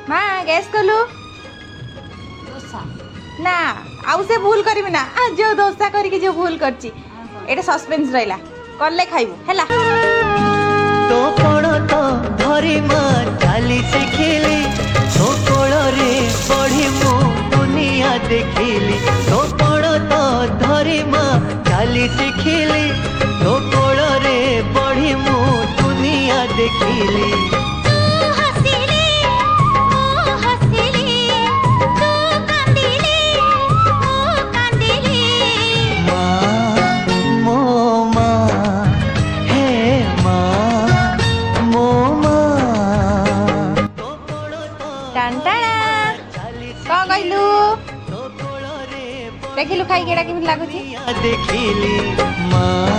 माँ गैस कलु ना आउ से भूल करबी ना जो दोसा करके जो भूल करची एटा सस्पेंस रहिला करले खाइबू हैला तो कोण तो धरी मां चाली शिखिली तो कोण रे पढ़ी मु दुनिया देखिली तो कोण तो धरी मां चाली शिखिली तो कोण रे पढ़ी मु दुनिया देखिली कौन कहलु देखिलु खाई केड़ा केमिति लागुची देखिली मां